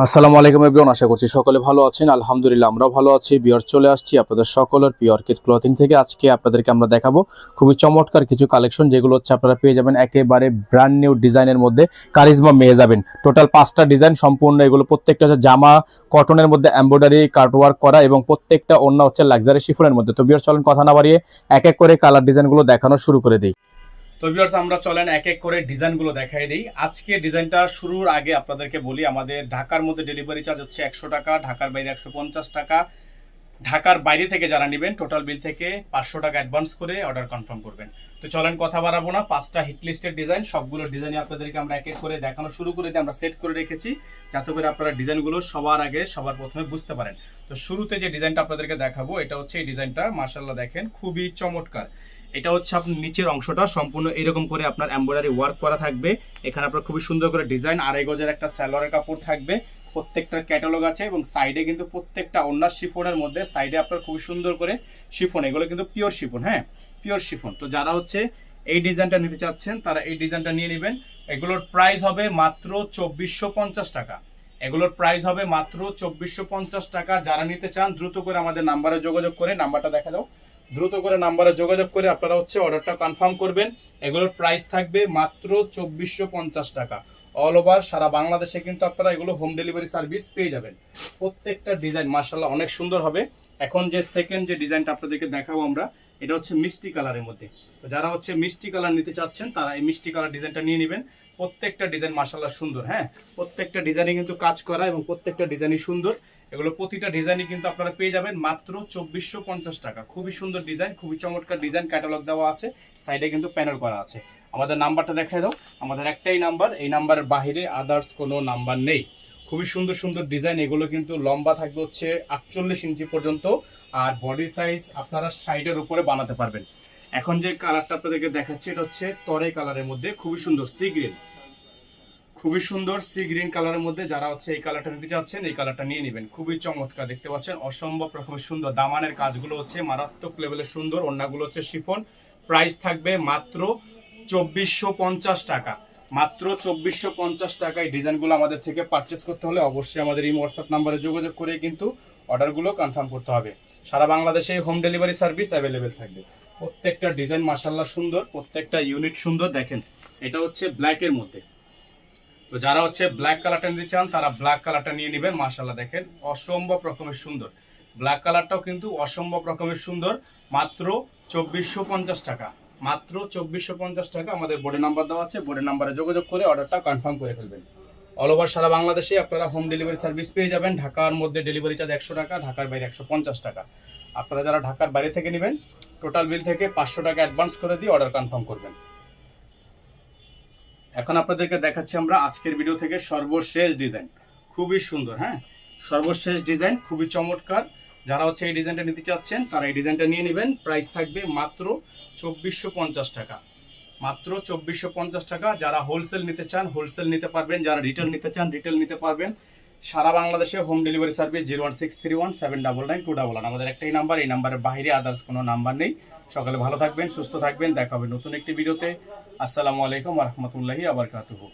আসসালামু আলাইকুম এভরিওয়ান, আশা করছি সকলে ভালো আছেন। আলহামদুলিল্লাহ আমরাও ভালো আছি। বিয়ার চলে আসছি আপনাদের সকলের পিওর কিড ক্লথিং থেকে। আজকে আপনাদেরকে আমরা দেখাবো খুবই চমৎকার কিছু কালেকশন, যেগুলো হচ্ছে আপনারা পেয়ে যাবেন একেবারে ব্র্যান্ড নিউ ডিজাইনের মধ্যে। কারিজমা মেয়ে যাবেন টোটাল 5টা ডিজাইন সম্পূর্ণ, এগুলো প্রত্যেকটা হচ্ছে জামা কটনের মধ্যে এমব্রয়ডারি কাটওয়ার্ক করা এবং প্রত্যেকটা ওড়না হচ্ছে লাক্সারি শিফনের মধ্যে। তো বিয়ার চলেন কথা না বাড়িয়ে এক এক করে কালার ডিজাইনগুলো দেখানো শুরু করে দিই। তো ভিউয়ার্স, আমরা চলেন এক এক করে ডিজাইনগুলো দেখাই দিই। আজকে ডিজাইনটা শুরুর আগে আপনাদেরকে বলি, আমাদের ঢাকার মধ্যে ডেলিভারি চার্জ হচ্ছে 100 টাকা, ঢাকার বাইরে 150 টাকা। ঢাকার বাইরে থেকে যারা নেবেন টোটাল বিল থেকে 500 টাকা অ্যাডভান্স করে অর্ডার কনফার্ম করবেন। তো চলেন কথা বাড়াবো না, 5টা হিট লিস্টের ডিজাইন, সবগুলো ডিজাইন আপনাদেরকে আমরা এক এক করে দেখানো শুরু করে দিয়ে আমরা সেট করে রেখেছি, যাতে করে আপনারা ডিজাইনগুলো সবার আগে সবার প্রথমে বুঝতে পারেন। তো শুরুতে যে ডিজাইনটা আপনাদেরকে দেখাবো, এটা হচ্ছে এই ডিজাইনটা। মাশাআল্লাহ দেখেন খুবই চমৎকার। এটা হচ্ছে আপনার নিচের অংশটা সম্পূর্ণ এরকম করে আপনার এমব্রয়ডারি ওয়ার্ক করা থাকবে। এখানে আপনার খুবই সুন্দর করে ডিজাইন, 2.5 গজের একটা সালোয়ারের কাপড় থাকবে। প্রত্যেকটা ক্যাটালগ আছে এবং সাইডে কিন্তু প্রত্যেকটা ওড়না শিফনের মধ্যে সাইডে আপনার খুবই সুন্দর করে শিফন, এগুলো কিন্তু পিওর শিফন, হ্যাঁ পিওর শিফন। তো যারা হচ্ছে এই ডিজাইনটা নিতে চাচ্ছেন তারা এই ডিজাইনটা নিয়ে নেবেন। এগুলোর প্রাইস হবে মাত্র 2450 টাকা। এগুলোর প্রাইস হবে মাত্র 2450 টাকা। যারা নিতে চান দ্রুত করে আমাদের নাম্বারে যোগাযোগ করে, নাম্বারটা দেখা দাও, দ্রুত করে নাম্বারে যোগাযোগ করে আপনারা হচ্ছে অর্ডারটা কনফার্ম করবেন। এগুলোর প্রাইস থাকবে মাত্র 2450 টাকা। অল ওভার সারা বাংলাদেশে কিন্তু আপনারা এগুলো হোম ডেলিভারি সার্ভিস পেয়ে যাবেন। প্রত্যেকটা ডিজাইন মাশাআল্লাহ অনেক সুন্দর হবে। এখন যে সেকেন্ড যে ডিজাইনটা আপনাদেরকে দেখাবো আমরা, এটা হচ্ছে মিষ্টি কালারের মধ্যে। তো যারা হচ্ছে মিষ্টি কালার নিতে চাচ্ছেন তারা এই মিষ্টি কালার ডিজাইনটা নিয়ে নেবেন। প্রত্যেকটা ডিজাইন মাশাআল্লাহ সুন্দর, হ্যাঁ প্রত্যেকটা ডিজাইনে কিন্তু কাজ করা এবং প্রত্যেকটা ডিজাইনই সুন্দর। এগুলো প্রতিটা ডিজাইনই কিন্তু আপনারা পেয়ে যাবেন মাত্র 2450 টাকা। খুবই সুন্দর ডিজাইন, খুবই চমৎকার ডিজাইন, ক্যাটালগ দেওয়া আছে, সাইডে কিন্তু প্যানেল করা আছে। আমাদের নাম্বারটা দেখাই দাও, আমাদের একটাই নাম্বার, এই নাম্বারের বাইরে আদার্স কোনো নাম্বার নেই। খুবই সুন্দর সুন্দর ডিজাইন, এগুলো কিন্তু লম্বা থাকবে হচ্ছে 48 ইঞ্চি পর্যন্ত, আর বডি সাইজ আপনারা সাইডের উপরে বানাতে পারবেন। এখন যে কালারটা আপনাদেরকে দেখাচ্ছি এটা হচ্ছে তরে কালারের মধ্যে, খুবই সুন্দর সি গ্রিন, খুবই সুন্দর সি গ্রিন কালারের মধ্যে। যারা হচ্ছে এই কালারটা নিতে চাচ্ছেন এই কালারটা নিয়ে নেবেন। খুবই চমৎকার, দেখতে পাচ্ছেন অসম্ভব রকমের সুন্দর। দামানের কাজগুলো হচ্ছে মারাত্মক লেভেলের সুন্দর, ওড়নাগুলো হচ্ছে শিফন। প্রাইস থাকবে মাত্র 2450 টাকা। মাত্র 2450 টাকায় ডিজাইনগুলো আমাদের থেকে পারচেস করতে হলে অবশ্যই আমাদের এই হোয়াটসঅ্যাপ নাম্বারে যোগাযোগ করে কিন্তু অর্ডারগুলো কনফার্ম করতে হবে। সারা বাংলাদেশে হোম ডেলিভারি সার্ভিস অ্যাভেলেবেল থাকবে। প্রত্যেকটা ডিজাইন মাশাআল্লাহ সুন্দর, প্রত্যেকটা ইউনিট সুন্দর। দেখেন এটা হচ্ছে ব্ল্যাকের মধ্যে। তো যারা হচ্ছে ব্ল্যাক কালারটা নিতে চান তারা ব্ল্যাক কালারটা নিয়ে নেবেন। মাশাআল্লাহ দেখেন অসম্ভব রকমের সুন্দর, ব্ল্যাক কালারটাও কিন্তু অসম্ভব রকমের সুন্দর। মাত্র 2450 টাকা, মাত্র 2450 টাকা। আমাদের বোর্ডের নাম্বার দেওয়া আছে, বোর্ডের নাম্বারে যোগাযোগ করে অর্ডারটা কনফার্ম করে ফেলবেন। অল ওভার সারা বাংলাদেশে আপনারা হোম ডেলিভারি সার্ভিস পেয়ে যাবেন। ঢাকার মধ্যে ডেলিভারি চার্জ 100 টাকা, ঢাকার বাইরে 150 টাকা। আপনারা যারা ঢাকার বাইরে থেকে নেবেন টোটাল বিল থেকে 500 টাকা অ্যাডভান্স করে দিয়ে অর্ডার কনফার্ম করবেন। এখন আপনাদেরকে দেখাচ্ছি আমরা আজকের ভিডিও থেকে সর্বশেষ ডিজাইন, খুবই সুন্দর, হ্যাঁ সর্বশেষ ডিজাইন, খুবই চমৎকার। যারা হচ্ছে এই ডিজাইনটা নিতে চাচ্ছেন তারা এই ডিজাইনটা নিয়ে নেবেন। প্রাইস থাকবে মাত্র 2450 টাকা, মাত্র 2450 টাকা। যারা হোলসেল নিতে চান হোলসেল নিতে পারবেন, যারা রিটেল নিতে চান রিটেল নিতে পারবেন। সারা বাংলাদেশে হোম ডেলিভারি সার্ভিস 01631799211। আমাদের একটাই নাম্বার, এই নাম্বারের বাইরে আদার্স কোনো নাম্বার নেই। সকালে ভালো থাকবেন, সুস্থ থাকবেন, দেখা হবে নতুন একটি ভিডিওতে। আসসালামু আলাইকুম ওয়া রাহমাতুল্লাহি ওয়া বারাকাতুহু।